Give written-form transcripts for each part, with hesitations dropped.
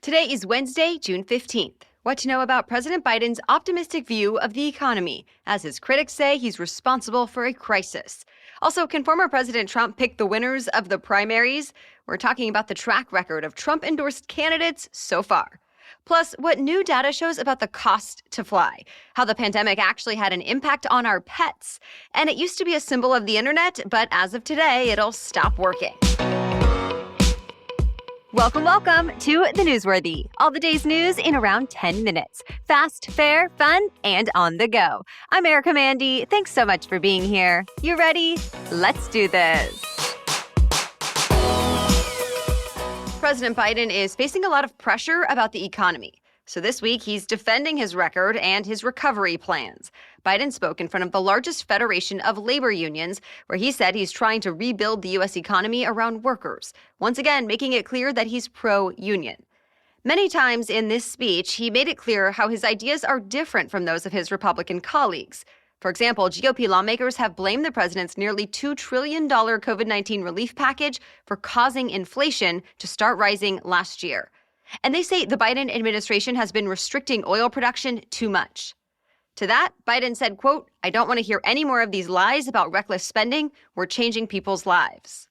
Today is Wednesday, June 15th. What to know about President Biden's optimistic view of the economy, as his critics say he's responsible for a crisis. Also, can former President Trump pick the winners of the primaries? We're talking about the track record of Trump-endorsed candidates so far. Plus, what new data shows about the cost to fly, how the pandemic actually had an impact on our pets. And it used to be a symbol of the internet, but as of today, it'll stop working. Welcome to The Newsworthy. All the day's news in around 10 minutes. Fast, fair, fun, and on the go. I'm Erica Mandy. Thanks so much for being here. You ready? Let's do this. President Biden is facing a lot of pressure about the economy. So this week, he's defending his record and his recovery plans. Biden spoke in front of the largest federation of labor unions, where he said he's trying to rebuild the U.S. economy around workers, once again making it clear that he's pro-union. Many times in this speech, he made it clear how his ideas are different from those of his Republican colleagues. For example, GOP lawmakers have blamed the president's nearly $2 trillion COVID-19 relief package for causing inflation to start rising last year. And they say the Biden administration has been restricting oil production too much. To that, Biden said, quote, "I don't want to hear any more of these lies about reckless spending. We're changing people's lives."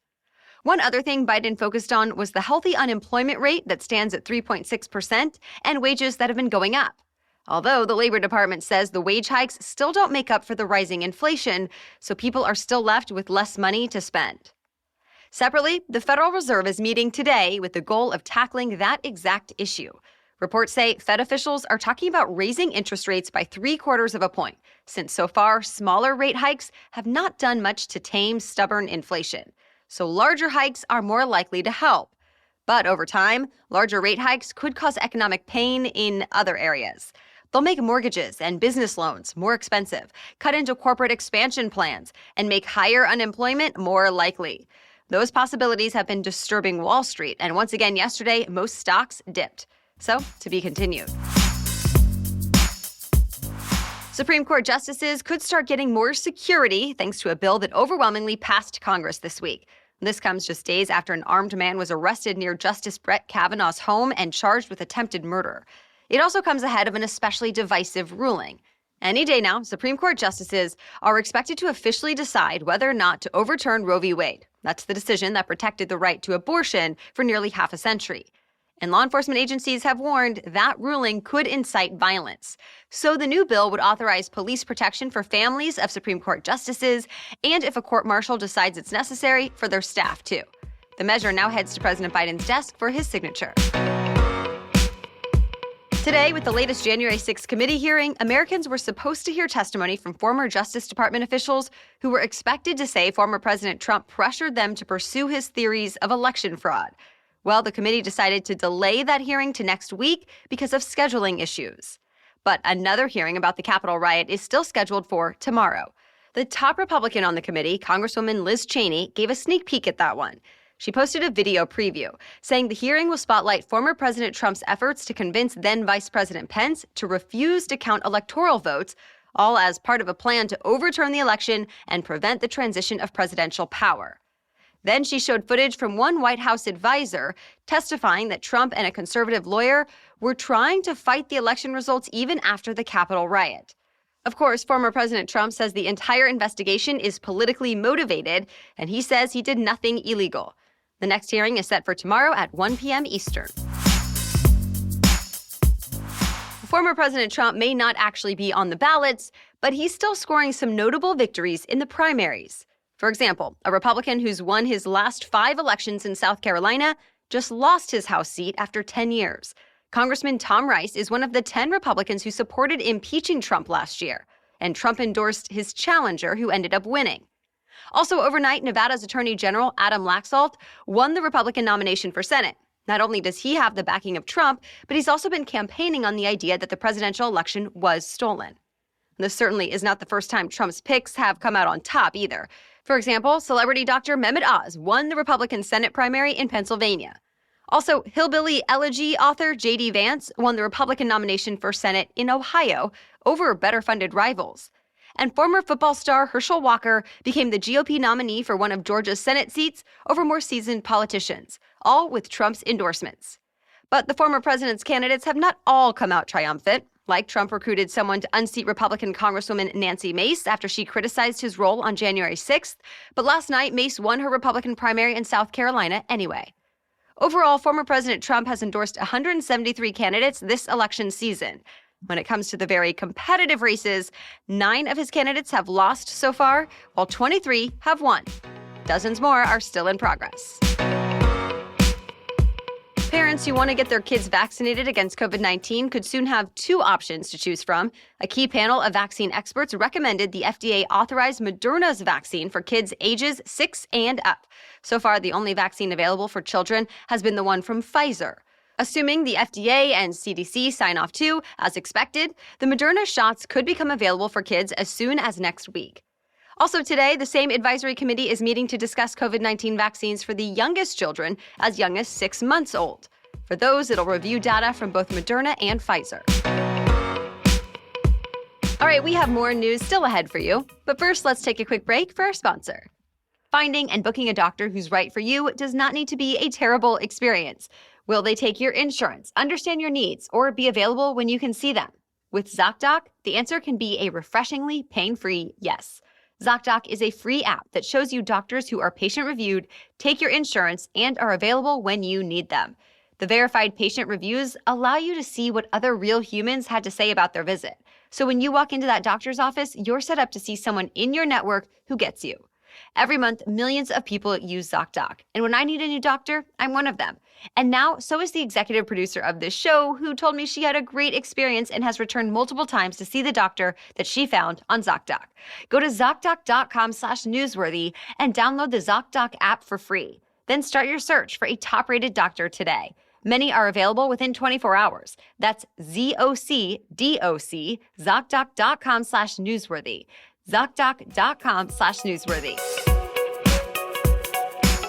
One other thing Biden focused on was the healthy unemployment rate that stands at 3.6% and wages that have been going up. Although the Labor Department says the wage hikes still don't make up for the rising inflation, so people are still left with less money to spend. Separately, the Federal Reserve is meeting today with the goal of tackling that exact issue. Reports say Fed officials are talking about raising interest rates by 0.75 of a point, since so far smaller rate hikes have not done much to tame stubborn inflation. So larger hikes are more likely to help. But over time, larger rate hikes could cause economic pain in other areas. They'll make mortgages and business loans more expensive, cut into corporate expansion plans, and make higher unemployment more likely. Those possibilities have been disturbing Wall Street, and once again yesterday, most stocks dipped. So, to be continued. Supreme Court justices could start getting more security thanks to a bill that overwhelmingly passed Congress this week. This comes just days after an armed man was arrested near Justice Brett Kavanaugh's home and charged with attempted murder. It also comes ahead of an especially divisive ruling. Any day now, Supreme Court justices are expected to officially decide whether or not to overturn Roe v. Wade. That's the decision that protected the right to abortion for nearly half a century. And law enforcement agencies have warned that ruling could incite violence. So the new bill would authorize police protection for families of Supreme Court justices, and if a court-martial decides it's necessary, for their staff too. The measure now heads to President Biden's desk for his signature. Today, with the latest January 6th committee hearing, Americans were supposed to hear testimony from former Justice Department officials who were expected to say former President Trump pressured them to pursue his theories of election fraud. Well, the committee decided to delay that hearing to next week because of scheduling issues. But another hearing about the Capitol riot is still scheduled for tomorrow. The top Republican on the committee, Congresswoman Liz Cheney, gave a sneak peek at that one. She posted a video preview saying the hearing will spotlight former President Trump's efforts to convince then Vice President Pence to refuse to count electoral votes, all as part of a plan to overturn the election and prevent the transition of presidential power. Then she showed footage from one White House advisor testifying that Trump and a conservative lawyer were trying to fight the election results even after the Capitol riot. Of course, former President Trump says the entire investigation is politically motivated, and he says he did nothing illegal. The next hearing is set for tomorrow at 1 p.m. Eastern. Former President Trump may not actually be on the ballots, but he's still scoring some notable victories in the primaries. For example, a Republican who's won his last 5 elections in South Carolina just lost his House seat after 10 years. Congressman Tom Rice is one of the 10 Republicans who supported impeaching Trump last year, and Trump endorsed his challenger who ended up winning. Also overnight, Nevada's Attorney General Adam Laxalt won the Republican nomination for Senate. Not only does he have the backing of Trump, but he's also been campaigning on the idea that the presidential election was stolen. This certainly is not the first time Trump's picks have come out on top either. For example, celebrity Dr. Mehmet Oz won the Republican Senate primary in Pennsylvania. Also, hillbilly elegy author J.D. Vance won the Republican nomination for Senate in Ohio over better-funded rivals. And former football star Herschel Walker became the GOP nominee for one of Georgia's Senate seats over more seasoned politicians, all with Trump's endorsements. But the former president's candidates have not all come out triumphant. Like Trump recruited someone to unseat Republican Congresswoman Nancy Mace after she criticized his role on January 6th. But last night, Mace won her Republican primary in South Carolina anyway. Overall, former President Trump has endorsed 173 candidates this election season. When it comes to the very competitive races, 9 of his candidates have lost so far, while 23 have won. Dozens more are still in progress. Parents who want to get their kids vaccinated against COVID-19 could soon have 2 options to choose from. A key panel of vaccine experts recommended the FDA authorize Moderna's vaccine for kids ages 6 and up. So far, the only vaccine available for children has been the one from Pfizer. Assuming the FDA and CDC sign off too, as expected, the Moderna shots could become available for kids as soon as next week. Also today, the same advisory committee is meeting to discuss COVID-19 vaccines for the youngest children as young as 6 months old. For those, it'll review data from both Moderna and Pfizer. All right, we have more news still ahead for you. But first, let's take a quick break for our sponsor. Finding and booking a doctor who's right for you does not need to be a terrible experience. Will they take your insurance, understand your needs, or be available when you can see them? With ZocDoc, the answer can be a refreshingly pain-free yes. ZocDoc is a free app that shows you doctors who are patient-reviewed, take your insurance, and are available when you need them. The verified patient reviews allow you to see what other real humans had to say about their visit. So when you walk into that doctor's office, you're set up to see someone in your network who gets you. Every month, millions of people use ZocDoc. And when I need a new doctor, I'm one of them. And now, so is the executive producer of this show, who told me she had a great experience and has returned multiple times to see the doctor that she found on ZocDoc. Go to ZocDoc.com/newsworthy and download the ZocDoc app for free. Then start your search for a top-rated doctor today. Many are available within 24 hours. That's ZocDoc, ZocDoc.com/newsworthy. ZocDoc.com/newsworthy.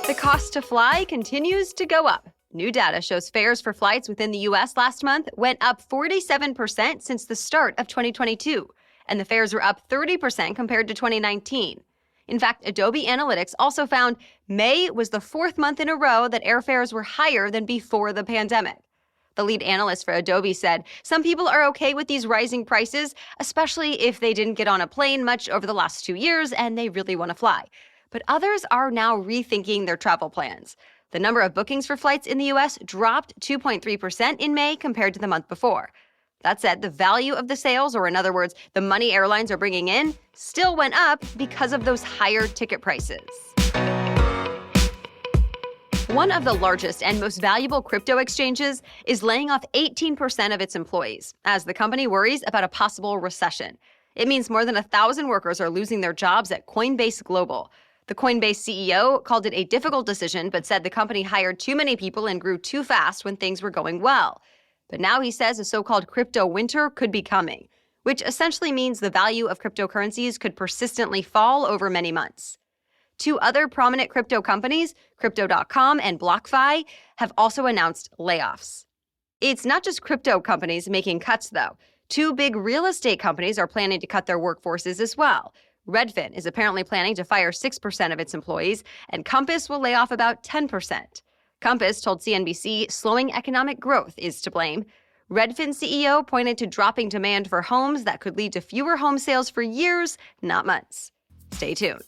The cost to fly continues to go up. New data shows fares for flights within the U.S. last month went up 47% since the start of 2022, and the fares were up 30% compared to 2019. In fact, Adobe Analytics also found May was the 4th month in a row that airfares were higher than before the pandemic. The lead analyst for Adobe said some people are okay with these rising prices, especially if they didn't get on a plane much over the last 2 years and they really want to fly. But others are now rethinking their travel plans. The number of bookings for flights in the U.S. dropped 2.3% in May compared to the month before. That said, the value of the sales, or in other words, the money airlines are bringing in, still went up because of those higher ticket prices. One of the largest and most valuable crypto exchanges is laying off 18% of its employees as the company worries about a possible recession. It means more than 1,000 workers are losing their jobs at Coinbase Global. The Coinbase CEO called it a difficult decision, but said the company hired too many people and grew too fast when things were going well. But now he says a so-called crypto winter could be coming, which essentially means the value of cryptocurrencies could persistently fall over many months. 2 other prominent crypto companies, Crypto.com and BlockFi, have also announced layoffs. It's not just crypto companies making cuts, though. 2 big real estate companies are planning to cut their workforces as well. Redfin is apparently planning to fire 6% of its employees, and Compass will lay off about 10%. Compass told CNBC slowing economic growth is to blame. Redfin CEO pointed to dropping demand for homes that could lead to fewer home sales for years, not months. Stay tuned.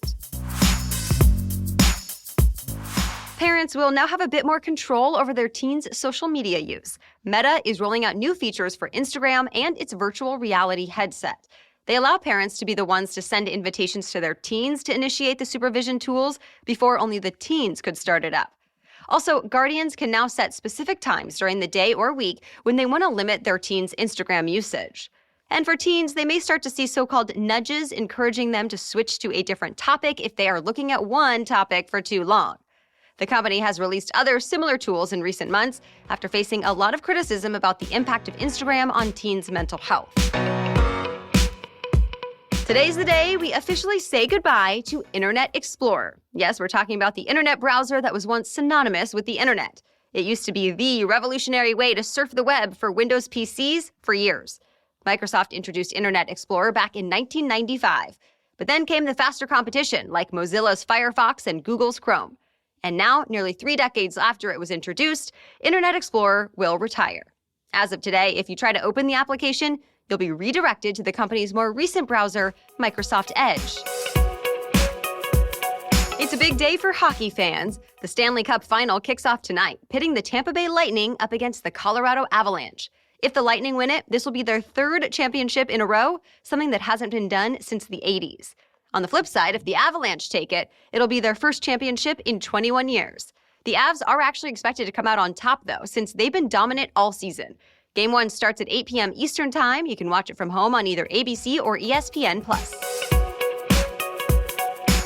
Parents will now have a bit more control over their teens' social media use. Meta is rolling out new features for Instagram and its virtual reality headset. They allow parents to be the ones to send invitations to their teens to initiate the supervision tools before only the teens could start it up. Also, guardians can now set specific times during the day or week when they want to limit their teens' Instagram usage. And for teens, they may start to see so-called nudges encouraging them to switch to a different topic if they are looking at one topic for too long. The company has released other similar tools in recent months after facing a lot of criticism about the impact of Instagram on teens' mental health. Today's the day we officially say goodbye to Internet Explorer. Yes, we're talking about the internet browser that was once synonymous with the internet. It used to be the revolutionary way to surf the web for Windows PCs for years. Microsoft introduced Internet Explorer back in 1995. But then came the faster competition like Mozilla's Firefox and Google's Chrome. And now, nearly 3 decades after it was introduced, Internet Explorer will retire. As of today, if you try to open the application, you'll be redirected to the company's more recent browser, Microsoft Edge. It's a big day for hockey fans. The Stanley Cup Final kicks off tonight, pitting the Tampa Bay Lightning up against the Colorado Avalanche. If the Lightning win it, this will be their 3rd championship in a row, something that hasn't been done since the 80s. On the flip side, if the Avalanche take it, it'll be their 1st championship in 21 years. The Avs are actually expected to come out on top, though, since they've been dominant all season. Game 1 starts at 8 p.m. Eastern Time. You can watch it from home on either ABC or ESPN+.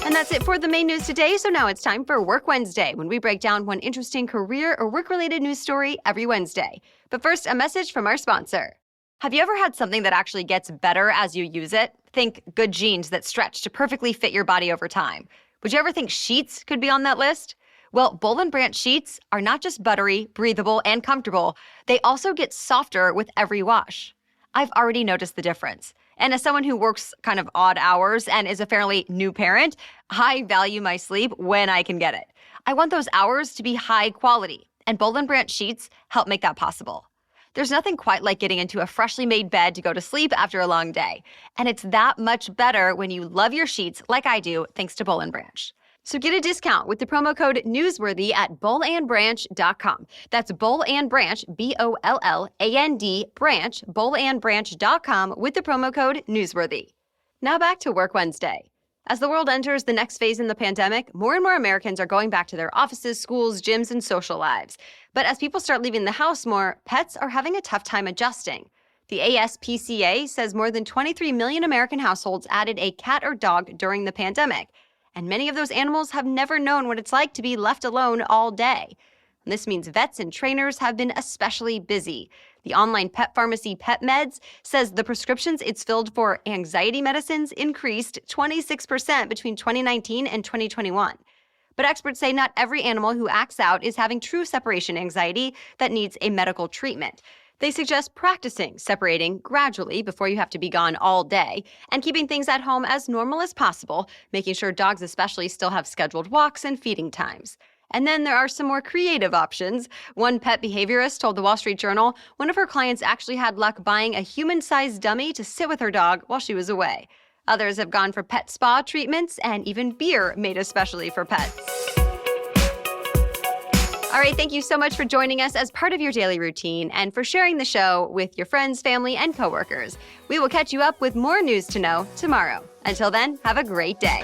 And that's it for the main news today, so now it's time for Work Wednesday, when we break down one interesting career or work-related news story every Wednesday. But first, a message from our sponsor. Have you ever had something that actually gets better as you use it? Think good jeans that stretch to perfectly fit your body over time. Would you ever think sheets could be on that list? Well, Boll & Branch sheets are not just buttery, breathable, and comfortable. They also get softer with every wash. I've already noticed the difference. And as someone who works kind of odd hours and is a fairly new parent, I value my sleep when I can get it. I want those hours to be high quality, and Boll & Branch sheets help make that possible. There's nothing quite like getting into a freshly made bed to go to sleep after a long day. And it's that much better when you love your sheets like I do, thanks to Boll & Branch. So get a discount with the promo code Newsworthy at bollandbranch.com. That's Boll and Branch, B-O-L-L-A-N-D, Branch, bollandbranch.com with the promo code Newsworthy. Now back to Work Wednesday. As the world enters the next phase in the pandemic, more and more Americans are going back to their offices, schools, gyms, and social lives. But as people start leaving the house more, pets are having a tough time adjusting. The ASPCA says more than 23 million American households added a cat or dog during the pandemic. And many of those animals have never known what it's like to be left alone all day. And this means vets and trainers have been especially busy. The online pet pharmacy PetMeds says the prescriptions it's filled for anxiety medicines increased 26% between 2019 and 2021. But experts say not every animal who acts out is having true separation anxiety that needs a medical treatment. They suggest practicing separating gradually before you have to be gone all day and keeping things at home as normal as possible, making sure dogs especially still have scheduled walks and feeding times. And then there are some more creative options. One pet behaviorist told the Wall Street Journal one of her clients actually had luck buying a human-sized dummy to sit with her dog while she was away. Others have gone for pet spa treatments and even beer made especially for pets. All right, thank you so much for joining us as part of your daily routine and for sharing the show with your friends, family, and coworkers. We will catch you up with more news to know tomorrow. Until then, have a great day.